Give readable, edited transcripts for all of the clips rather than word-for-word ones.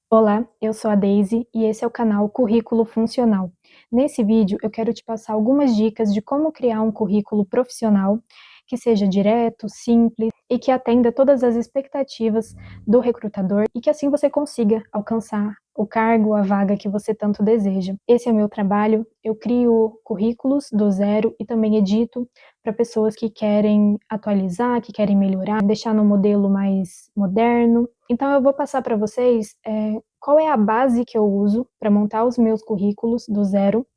Olá, eu sou a Daisy e esse é o canal Currículo Funcional. Nesse vídeo eu quero te passar algumas dicas de como criar um currículo profissional que seja direto, simples e que atenda todas as expectativas do recrutador e que assim você consiga alcançar o cargo, a vaga que você tanto deseja. Esse é o meu trabalho, eu crio currículos do zero e também edito para pessoas que querem atualizar, que querem melhorar, deixar no modelo mais moderno. Então eu vou passar para vocês qual é a base que eu uso para montar os meus currículos do zero.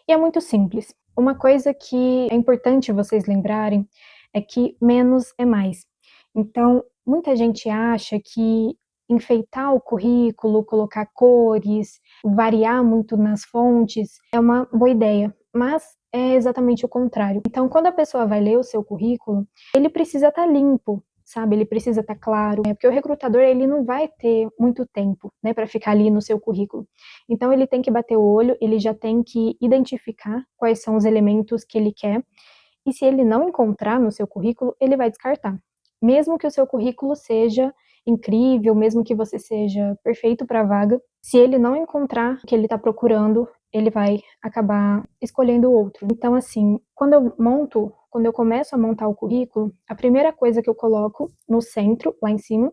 E é muito simples. Uma coisa que é importante vocês lembrarem é que menos é mais. Então, muita gente acha que enfeitar o currículo, colocar cores, variar muito nas fontes é uma boa ideia, mas é exatamente o contrário. Então, quando a pessoa vai ler o seu currículo, ele precisa estar limpo, sabe? Ele precisa estar claro, porque o recrutador ele não vai ter muito tempo, né, para ficar ali no seu currículo. Então ele tem que bater o olho, ele já tem que identificar quais são os elementos que ele quer, e se ele não encontrar no seu currículo, ele vai descartar. Mesmo que o seu currículo seja incrível, mesmo que você seja perfeito para a vaga, se ele não encontrar o que ele está procurando, ele vai acabar escolhendo outro. Então, assim, quando eu começo a montar o currículo, a primeira coisa que eu coloco no centro, lá em cima,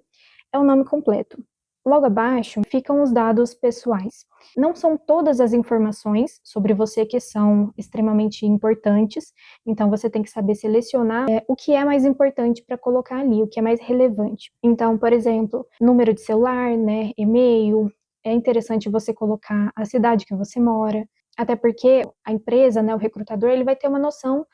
é o nome completo. Logo abaixo ficam os dados pessoais. Não são todas as informações sobre você que são extremamente importantes, então você tem que saber selecionar o que é mais importante para colocar ali, o que é mais relevante. Então, por exemplo, número de celular, né, e-mail, é interessante você colocar a cidade que você mora, até porque a empresa, né, o recrutador, ele vai ter uma noção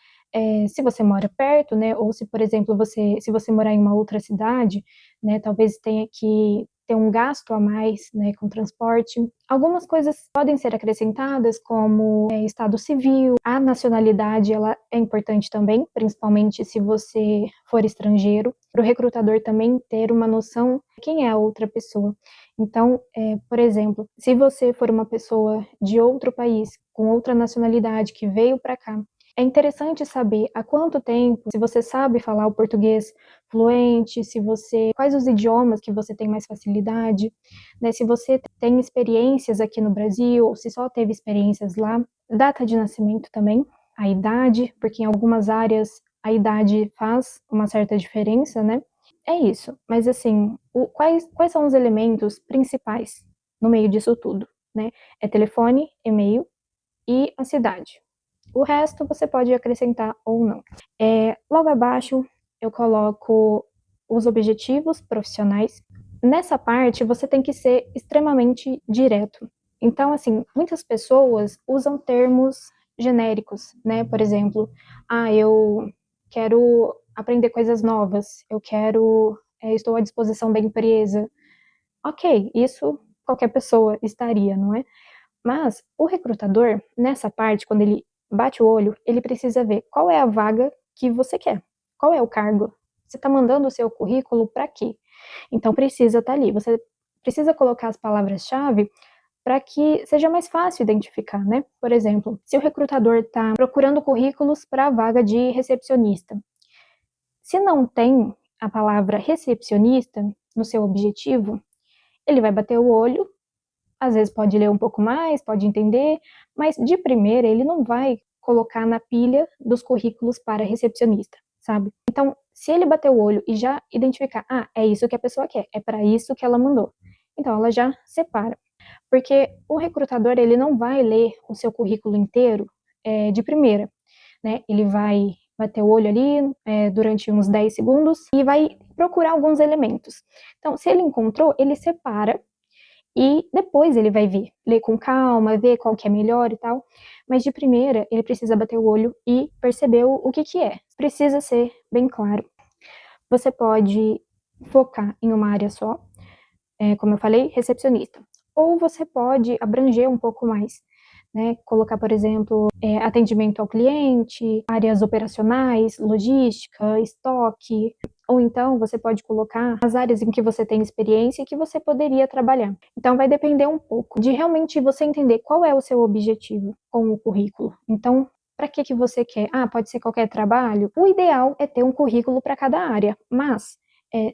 se você mora perto, né, ou se, por exemplo, se você morar em uma outra cidade, né, talvez tenha que ter um gasto a mais, né, com transporte. Algumas coisas podem ser acrescentadas, como estado civil, a nacionalidade, ela é importante também, principalmente se você for estrangeiro, para o recrutador também ter uma noção de quem é a outra pessoa. Então, por exemplo, se você for uma pessoa de outro país, com outra nacionalidade, que veio para cá, é interessante saber há quanto tempo, se você sabe falar o português fluente, quais os idiomas que você tem mais facilidade, né? Se você tem experiências aqui no Brasil ou se só teve experiências lá, data de nascimento também, a idade, porque em algumas áreas a idade faz uma certa diferença, né? É isso. Mas assim, quais são os elementos principais no meio disso tudo, né? É telefone, e-mail e a cidade. O resto você pode acrescentar ou não. Logo abaixo eu coloco os objetivos profissionais. Nessa parte você tem que ser extremamente direto. Então, assim, muitas pessoas usam termos genéricos, né? Por exemplo, eu quero aprender coisas novas, estou à disposição da empresa. Ok, isso qualquer pessoa estaria, não é? Mas o recrutador, nessa parte, quando ele bate o olho, ele precisa ver qual é a vaga que você quer, qual é o cargo. Você está mandando o seu currículo para quê? Então precisa estar ali. Você precisa colocar as palavras-chave para que seja mais fácil identificar, né? Por exemplo, se o recrutador está procurando currículos para a vaga de recepcionista, se não tem a palavra recepcionista no seu objetivo, ele vai bater o olho, às vezes pode ler um pouco mais, pode entender, mas de primeira ele não vai colocar na pilha dos currículos para recepcionista, sabe? Então, se ele bater o olho e já identificar, é isso que a pessoa quer, é para isso que ela mandou, então ela já separa. Porque o recrutador, ele não vai ler o seu currículo inteiro de primeira, né? Ele vai bater o olho ali durante uns 10 segundos e vai procurar alguns elementos. Então, se ele encontrou, ele separa e depois ele vai ler com calma, ver qual que é melhor e tal. Mas de primeira, ele precisa bater o olho e perceber o que que é. Precisa ser bem claro. Você pode focar em uma área só, como eu falei, recepcionista. Ou você pode abranger um pouco mais, né? Colocar, por exemplo, atendimento ao cliente, áreas operacionais, logística, estoque, ou então você pode colocar as áreas em que você tem experiência e que você poderia trabalhar. Então vai depender um pouco de realmente você entender qual é o seu objetivo com o currículo. Então, para que que você quer? Pode ser qualquer trabalho? O ideal é ter um currículo para cada área, mas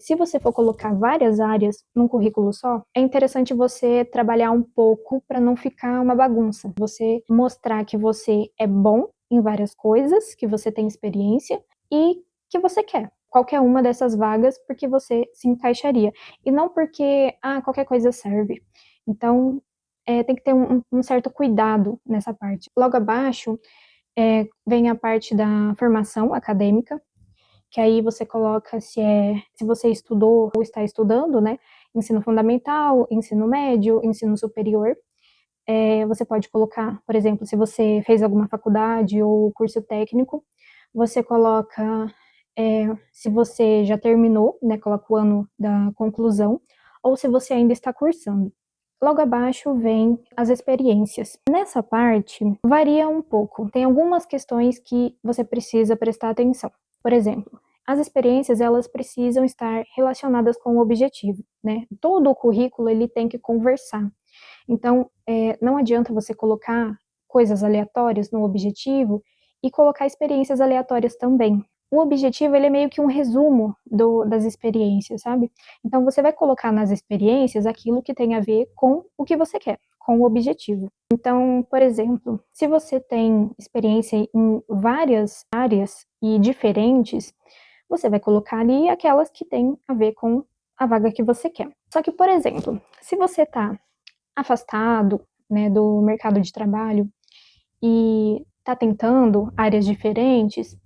Se você for colocar várias áreas num currículo só, é interessante você trabalhar um pouco para não ficar uma bagunça. Você mostrar que você é bom em várias coisas, que você tem experiência e que você quer qualquer uma dessas vagas porque você se encaixaria. E não porque, qualquer coisa serve. Então, tem que ter um certo cuidado nessa parte. Logo abaixo, vem a parte da formação acadêmica, que aí você coloca se você estudou ou está estudando, né? Ensino fundamental, ensino médio, ensino superior. Você pode colocar, por exemplo, se você fez alguma faculdade ou curso técnico, você coloca se você já terminou, né? Coloca o ano da conclusão, ou se você ainda está cursando. Logo abaixo vem as experiências. Nessa parte, varia um pouco. Tem algumas questões que você precisa prestar atenção. Por exemplo, as experiências, elas precisam estar relacionadas com o objetivo, né? Todo o currículo, ele tem que conversar. Então, não adianta você colocar coisas aleatórias no objetivo e colocar experiências aleatórias também. O objetivo, ele é meio que um resumo das experiências, sabe? Então, você vai colocar nas experiências aquilo que tem a ver com o que você quer, com o objetivo. Então, por exemplo, se você tem experiência em várias áreas e diferentes, você vai colocar ali aquelas que têm a ver com a vaga que você quer. Só que, por exemplo, se você está afastado, né, do mercado de trabalho e está tentando áreas diferentes,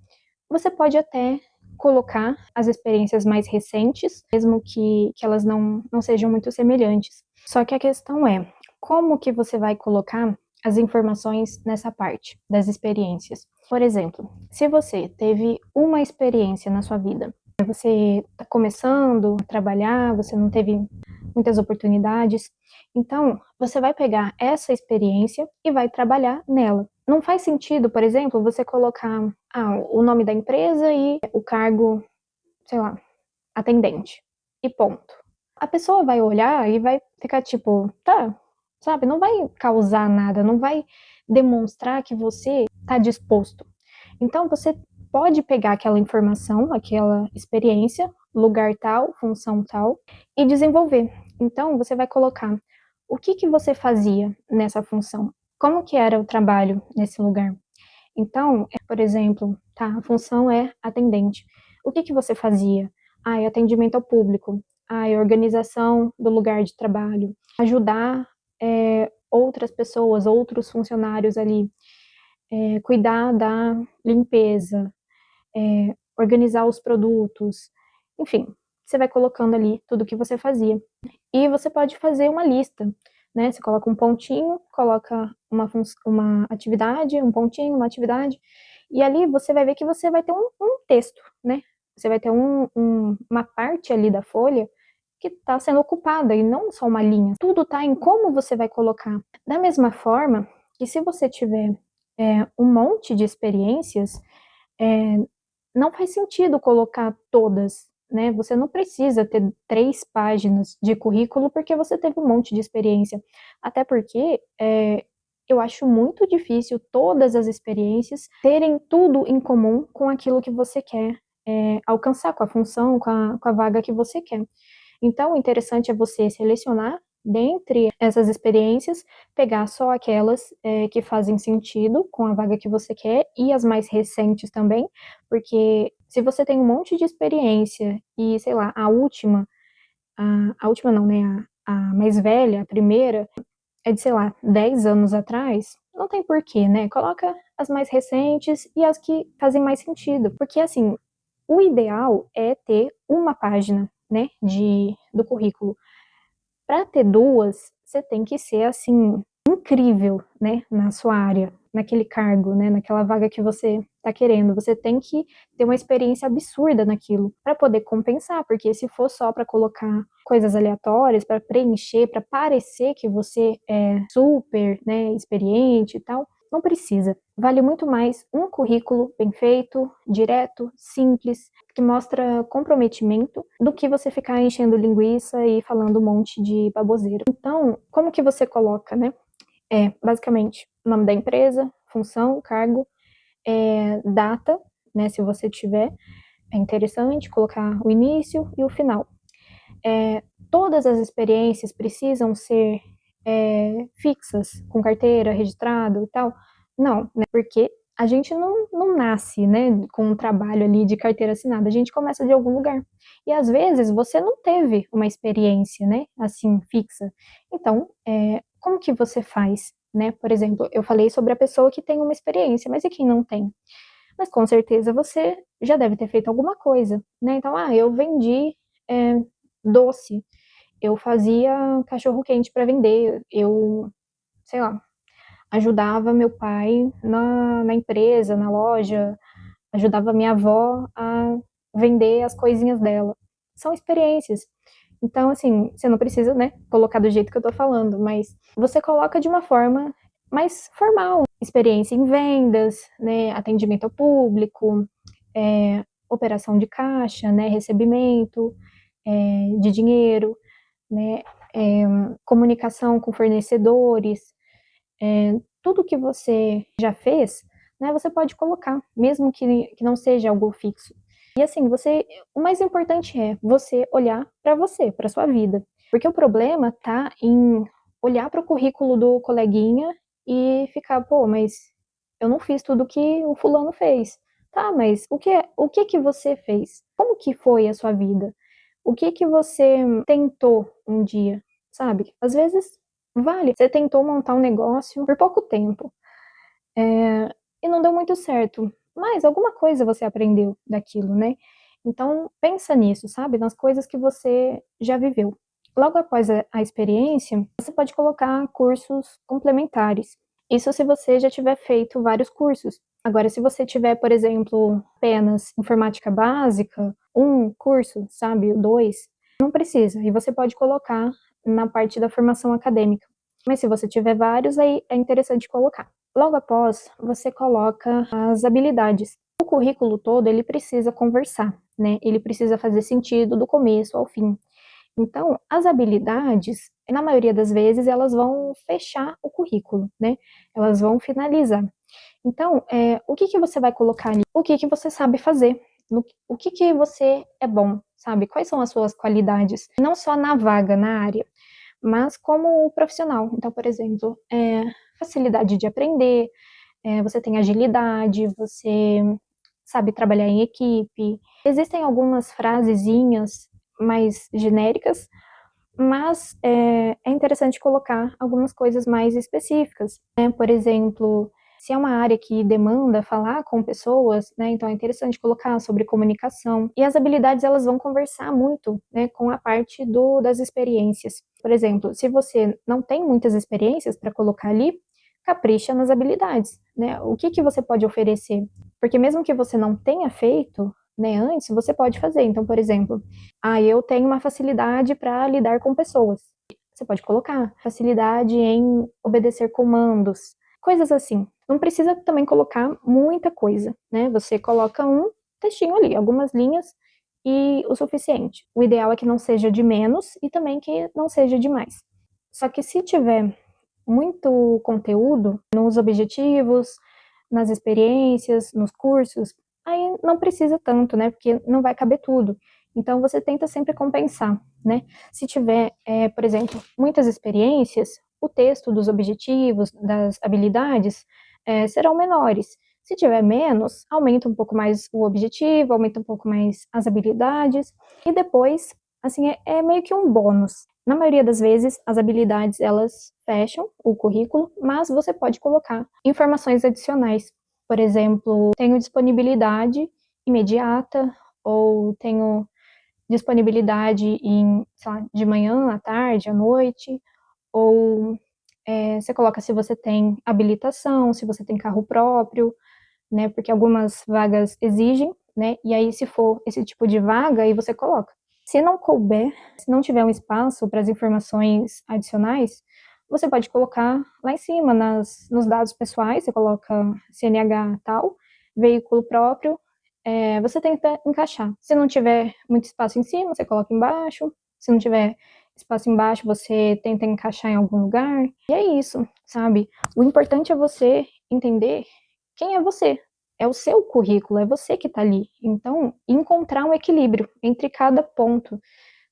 você pode até colocar as experiências mais recentes, mesmo que elas não sejam muito semelhantes. Só que a questão é, como que você vai colocar as informações nessa parte das experiências? Por exemplo, se você teve uma experiência na sua vida, você está começando a trabalhar, você não teve muitas oportunidades, então você vai pegar essa experiência e vai trabalhar nela. Não faz sentido, por exemplo, você colocar o nome da empresa e o cargo, sei lá, atendente. E ponto. A pessoa vai olhar e vai ficar tipo, tá, sabe? Não vai causar nada, não vai demonstrar que você está disposto. Então, você pode pegar aquela informação, aquela experiência, lugar tal, função tal, e desenvolver. Então, você vai colocar o que você fazia nessa função, como que era o trabalho nesse lugar. Então, por exemplo, a função é atendente. O que você fazia? É atendimento ao público, organização do lugar de trabalho, ajudar outras pessoas, outros funcionários ali, cuidar da limpeza, organizar os produtos, enfim, você vai colocando ali tudo o que você fazia. E você pode fazer uma lista, né? Você coloca um pontinho, coloca uma atividade, um pontinho, uma atividade, e ali você vai ver que você vai ter um texto, né? Você vai ter uma parte ali da folha que está sendo ocupada e não só uma linha. Tudo está em como você vai colocar. Da mesma forma que se você tiver um monte de experiências, não faz sentido colocar todas, né? Você não precisa ter 3 páginas de currículo porque você teve um monte de experiência. Até porque eu acho muito difícil todas as experiências terem tudo em comum com aquilo que você quer alcançar, com a função, com a vaga que você quer. Então, o interessante é você selecionar dentre essas experiências, pegar só aquelas que fazem sentido com a vaga que você quer e as mais recentes também, porque se você tem um monte de experiência e, sei lá, a última não, né, a mais velha, a primeira, é de, sei lá, 10 anos atrás, não tem porquê, né? Coloca as mais recentes e as que fazem mais sentido, porque assim, o ideal é ter uma página, né, do currículo. Para ter duas, você tem que ser assim incrível, né, na sua área, naquele cargo, né, naquela vaga que você está querendo. Você tem que ter uma experiência absurda naquilo para poder compensar, porque se for só para colocar coisas aleatórias, para preencher, para parecer que você é super, né, experiente e tal, não precisa. Vale muito mais um currículo bem feito, direto, simples, que mostra comprometimento, do que você ficar enchendo linguiça e falando um monte de baboseira. Então, como que você coloca, né? Basicamente, nome da empresa, função, cargo, data, né, se você tiver, é interessante colocar o início e o final. Todas as experiências precisam ser fixas, com carteira, registrado e tal? Não, né? Porque a gente não nasce, né, com um trabalho ali de carteira assinada, a gente começa de algum lugar. E às vezes você não teve uma experiência, né, assim, fixa. Então, como que você faz, né? Por exemplo, eu falei sobre a pessoa que tem uma experiência, mas e quem não tem? Mas com certeza você já deve ter feito alguma coisa, né? Então, eu vendi doce, eu fazia cachorro quente para vender, eu, sei lá, ajudava meu pai na empresa, na loja, ajudava minha avó a vender as coisinhas dela. São experiências. Então, assim, você não precisa, né, colocar do jeito que eu tô falando, mas você coloca de uma forma mais formal. Experiência em vendas, né, atendimento ao público, operação de caixa, né, recebimento de dinheiro, né, comunicação com fornecedores, tudo que você já fez, né, você pode colocar, mesmo que não seja algo fixo. E assim, o mais importante é você olhar para você, para sua vida. Porque o problema tá em olhar para o currículo do coleguinha e ficar, pô, mas eu não fiz tudo que o fulano fez. Tá, mas o que você fez? Como que foi a sua vida? O que você tentou um dia, sabe? Às vezes vale. Você tentou montar um negócio por pouco tempo, e não deu muito certo, mas alguma coisa você aprendeu daquilo, né? Então pensa nisso, sabe? Nas coisas que você já viveu. Logo após a experiência, você pode colocar cursos complementares. Isso se você já tiver feito vários cursos. Agora, se você tiver, por exemplo, apenas informática básica, um curso, sabe, dois, não precisa. E você pode colocar na parte da formação acadêmica. Mas se você tiver vários, aí é interessante colocar. Logo após, você coloca as habilidades. O currículo todo, ele precisa conversar, né? Ele precisa fazer sentido do começo ao fim. Então, as habilidades, na maioria das vezes, elas vão fechar o currículo, né? Elas vão finalizar. Então, o que que você vai colocar ali? O que que você sabe fazer? O que que você é bom, sabe? Quais são as suas qualidades? Não só na vaga, na área, mas como profissional. Então, por exemplo, facilidade de aprender, você tem agilidade, você sabe trabalhar em equipe. Existem algumas frasezinhas mais genéricas, mas é interessante colocar algumas coisas mais específicas, né? Por exemplo, se é uma área que demanda falar com pessoas, né? Então é interessante colocar sobre comunicação. E as habilidades elas vão conversar muito, né, com a parte das experiências. Por exemplo, se você não tem muitas experiências para colocar ali, capricha nas habilidades, né? O que que você pode oferecer? Porque mesmo que você não tenha feito, né, antes, você pode fazer. Então, por exemplo, eu tenho uma facilidade para lidar com pessoas. Você pode colocar facilidade em obedecer comandos, coisas assim. Não precisa também colocar muita coisa, né? Você coloca um textinho ali, algumas linhas e o suficiente. O ideal é que não seja de menos e também que não seja de mais. Só que se tiver muito conteúdo nos objetivos, nas experiências, nos cursos, aí não precisa tanto, né? Porque não vai caber tudo. Então você tenta sempre compensar, né? Se tiver, por exemplo, muitas experiências, o texto dos objetivos, das habilidades, serão menores. Se tiver menos, aumenta um pouco mais o objetivo, aumenta um pouco mais as habilidades, e depois, assim, é meio que um bônus. Na maioria das vezes, as habilidades elas fecham o currículo, mas você pode colocar informações adicionais. Por exemplo, tenho disponibilidade imediata, ou tenho disponibilidade sei lá, de manhã, à tarde, à noite, ou você coloca se você tem habilitação, se você tem carro próprio, né? Porque algumas vagas exigem, né? E aí, se for esse tipo de vaga, aí você coloca. Se não couber, se não tiver um espaço para as informações adicionais, você pode colocar lá em cima, nos dados pessoais, você coloca CNH tal, veículo próprio, você tenta encaixar. Se não tiver muito espaço em cima, você coloca embaixo. Se não tiver espaço embaixo, você tenta encaixar em algum lugar. E é isso, sabe? O importante é você entender quem é você. é o seu currículo, é você que está ali. Então, encontrar um equilíbrio entre cada ponto,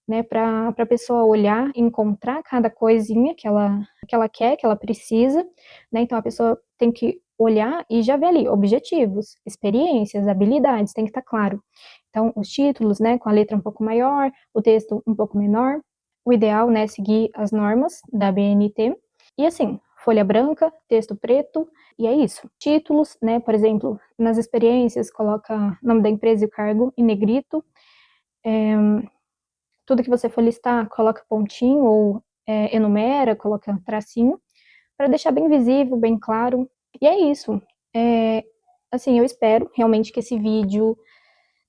né, para a pessoa olhar, encontrar cada coisinha que ela quer, que ela precisa, né? Então a pessoa tem que olhar e já ver ali objetivos, experiências, habilidades, tem que estar claro. Então, os títulos, né, com a letra um pouco maior, o texto um pouco menor. O ideal, né, é seguir as normas da BNT. E assim, folha branca, texto preto, e é isso. Títulos, né, por exemplo, nas experiências, coloca nome da empresa e o cargo em negrito. Tudo que você for listar, coloca pontinho ou enumera, coloca tracinho, para deixar bem visível, bem claro. E é isso. Assim, eu espero realmente que esse vídeo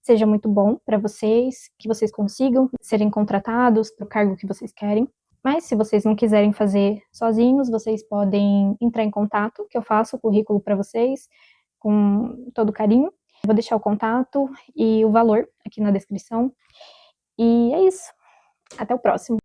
seja muito bom para vocês, que vocês consigam serem contratados para o cargo que vocês querem. Mas se vocês não quiserem fazer sozinhos, vocês podem entrar em contato, que eu faço o currículo para vocês com todo carinho. Vou deixar o contato e o valor aqui na descrição. E é isso. Até o próximo.